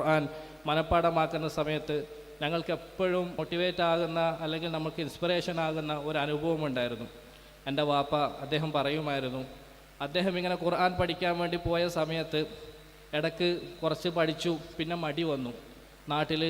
ഖുർആൻ മനഃപ്പാഠമാക്കുന്ന സമയത്ത് ഞങ്ങൾക്ക് എപ്പോഴും മോട്ടിവേറ്റ് ആകുന്ന അല്ലെങ്കിൽ നമുക്ക് ഇൻസ്പിറേഷൻ ആകുന്ന ഒരു അനുഭവം ഉണ്ടായിരുന്നു. എൻ്റെ വാപ്പ അദ്ദേഹം പറയുമായിരുന്നു, അദ്ദേഹം ഇങ്ങനെ ഖുർആൻ പഠിക്കാൻ വേണ്ടി പോയ സമയത്ത് ഇടയ്ക്ക് കുറച്ച് പഠിച്ചു, പിന്നെ മടി വന്നു. നാട്ടിൽ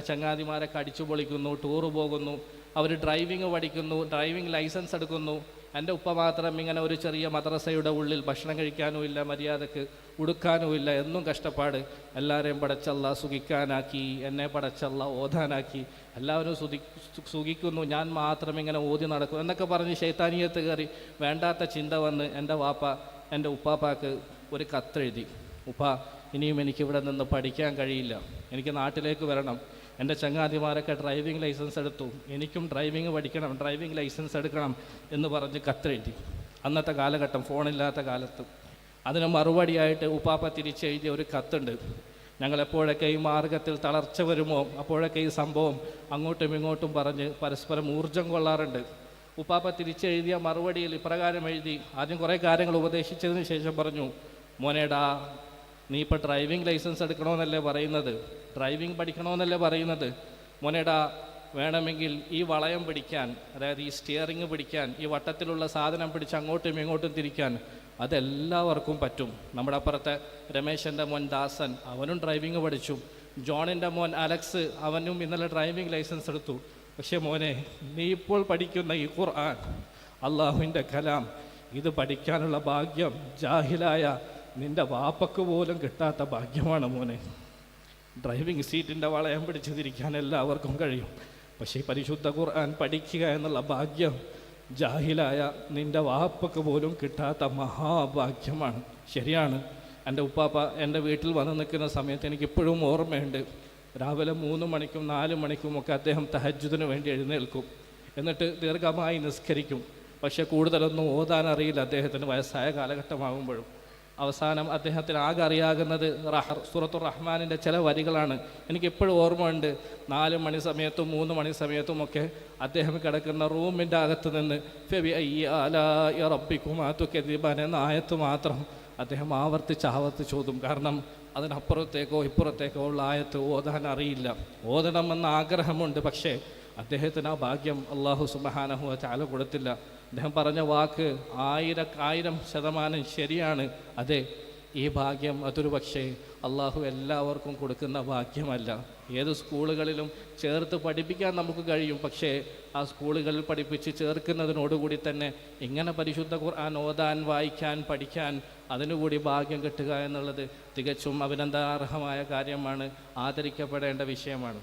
ചങ്ങാതിമാരൊക്കെ അടിച്ചു പൊളിക്കുന്നു, ടൂറ് പോകുന്നു, അവർ ഡ്രൈവിങ് പഠിക്കുന്നു, ഡ്രൈവിംഗ് ലൈസൻസ് എടുക്കുന്നു. എൻ്റെ ഉപ്പ മാത്രം ഇങ്ങനെ ഒരു ചെറിയ മദ്രസയുടെ ഉള്ളിൽ ഭക്ഷണം കഴിക്കാനുമില്ല, മര്യാദക്ക് ഉടുക്കാനുമില്ല, എന്നും കഷ്ടപ്പാട്. എല്ലാവരെയും പടച്ചല്ല സുഖിക്കാനാക്കി, എന്നെ പടച്ചല്ല ഓതാനാക്കി, എല്ലാവരും സുഖിക്കുന്നു, ഞാൻ മാത്രം ഇങ്ങനെ ഓതി നടക്കും എന്നൊക്കെ പറഞ്ഞ് ശൈത്താനിയത്ത് കയറി വേണ്ടാത്ത ചിന്ത വന്ന് എൻ്റെ വാപ്പ എൻ്റെ ഉപ്പാപ്പാക്ക് ഒരു കത്തെഴുതി, ഉപ്പ ഇനിയും എനിക്കിവിടെ നിന്ന് പഠിക്കാൻ കഴിയില്ല, എനിക്ക് നാട്ടിലേക്ക് വരണം, എൻ്റെ ചങ്ങാതിമാരൊക്കെ ഡ്രൈവിംഗ് ലൈസൻസ് എടുത്തു, എനിക്കും ഡ്രൈവിംഗ് പഠിക്കണം, ഡ്രൈവിംഗ് ലൈസൻസ് എടുക്കണം എന്ന് പറഞ്ഞ് കത്തെഴുതി. അന്നത്തെ കാലഘട്ടം, ഫോണില്ലാത്ത കാലത്ത്. അതിന് മറുപടിയായിട്ട് ഉപ്പാപ്പ തിരിച്ചെഴുതിയ ഒരു കത്തുണ്ട്. ഞങ്ങളെപ്പോഴൊക്കെ ഈ മാർഗത്തിൽ തളർച്ച വരുമോ അപ്പോഴൊക്കെ ഈ സംഭവം അങ്ങോട്ടും ഇങ്ങോട്ടും പറഞ്ഞ് പരസ്പരം ഊർജം കൊള്ളാറുണ്ട്. ഉപ്പാപ്പ തിരിച്ചെഴുതിയ മറുപടിയിൽ ഇപ്രകാരം എഴുതി. ആദ്യം കുറേ കാര്യങ്ങൾ ഉപദേശിച്ചതിന് ശേഷം പറഞ്ഞു, മോനേടാ നീ ഇപ്പോൾ ഡ്രൈവിംഗ് ലൈസൻസ് എടുക്കണമെന്നല്ലേ പറയുന്നത്, ഡ്രൈവിംഗ് പഠിക്കണമെന്നല്ലേ പറയുന്നത്, മോനേടാ വേണമെങ്കിൽ ഈ വളയം പിടിക്കാൻ, അതായത് ഈ സ്റ്റിയറിങ് പിടിക്കാൻ, ഈ വട്ടത്തിലുള്ള സാധനം പിടിച്ച് അങ്ങോട്ടും ഇങ്ങോട്ടും തിരിക്കാൻ അതെല്ലാവർക്കും പറ്റും. നമ്മുടെ അപ്പുറത്തെ രമേശൻ്റെ മോൻ ദാസൻ, അവനും ഡ്രൈവിംഗ് പഠിച്ചു. ജോണിൻ്റെ മോൻ അലക്സ്, അവനും ഇന്നലെ ഡ്രൈവിംഗ് ലൈസൻസ് എടുത്തു. പക്ഷേ മോനെ, നീ ഇപ്പോൾ പഠിക്കുന്ന ഈ ഖുർആൻ, അള്ളാഹുവിൻ്റെ കലാം, ഇത് പഠിക്കാനുള്ള ഭാഗ്യം ജാഹിലായ നിൻ്റെ വാപ്പക്ക് പോലും കിട്ടാത്ത ഭാഗ്യമാണ് മോനെ. ഡ്രൈവിംഗ് സീറ്റിൻ്റെ വളയം പിടിച്ച് തിരിക്കാൻ എല്ലാവർക്കും കഴിയും, പക്ഷേ പരിശുദ്ധ ഖുർആൻ പഠിക്കുക എന്നുള്ള ഭാഗ്യം ജാഹിലായ നിൻ്റെ വാപ്പക്ക് പോലും കിട്ടാത്ത മഹാഭാഗ്യമാണ്. ശരിയാണ്, എൻ്റെ ഉപ്പാപ്പ എൻ്റെ വീട്ടിൽ വന്ന് നിൽക്കുന്ന സമയത്ത് എനിക്കിപ്പോഴും ഓർമ്മയുണ്ട്. രാവിലെ 3 മണിക്കും 4 മണിക്കുമൊക്കെ അദ്ദേഹം തഹജ്ജുദിന് വേണ്ടി എഴുന്നേൽക്കും, എന്നിട്ട് ദീർഘമായി നിസ്കരിക്കും. പക്ഷേ കൂടുതലൊന്നും ഓതാൻ അറിയില്ല അദ്ദേഹത്തിന്, വയസ്സായ കാലഘട്ടമാകുമ്പോഴും. അവസാനം അദ്ദേഹത്തിന് ആകെ അറിയാകുന്നത് സൂറത്തുർ റഹ്മാനിൻ്റെ ചില വരികളാണ്. എനിക്കെപ്പോഴും ഓർമ്മയുണ്ട്, 4 മണി സമയത്തും 3 മണി സമയത്തുമൊക്കെ അദ്ദേഹം കിടക്കുന്ന റൂമിൻ്റെ അകത്ത് നിന്ന് ഫബി അയ്യി ആലാഇ റബ്ബിക്കുമാ തുകദിബാൻ എന്ന ആയത്ത് മാത്രം അദ്ദേഹം ആവർത്തിച്ച് ഓതും. കാരണം അതിനപ്പുറത്തേക്കോ ഇപ്പുറത്തേക്കോ ഉള്ള ആയത്ത് ഓതാൻ അറിയില്ല. ഓതണമെന്ന ആഗ്രഹമുണ്ട്, പക്ഷേ അദ്ദേഹത്തിന് ആ ഭാഗ്യം അല്ലാഹു സുബ്ഹാനഹു വ തആല കൊടുത്തില്ല. അദ്ദേഹം പറഞ്ഞ വാക്ക് 1000% ശരിയാണ്. അതെ, ഈ ഭാഗ്യം അതൊരു പക്ഷേ അള്ളാഹു എല്ലാവർക്കും കൊടുക്കുന്ന ഭാഗ്യമല്ല. ഏത് സ്കൂളുകളിലും ചേർത്ത് പഠിപ്പിക്കാൻ നമുക്ക് കഴിയും, പക്ഷേ ആ സ്കൂളുകളിൽ പഠിപ്പിച്ച് ചേർക്കുന്നതിനോടുകൂടി തന്നെ ഇങ്ങനെ പരിശുദ്ധ ഖുർആൻ ഓതാൻ, വായിക്കാൻ, പഠിക്കാൻ അതിനുകൂടി ഭാഗ്യം കിട്ടുക എന്നുള്ളത് തികച്ചും അഭിനന്ദനാർഹമായ കാര്യമാണ്, ആദരിക്കപ്പെടേണ്ട വിഷയമാണ്.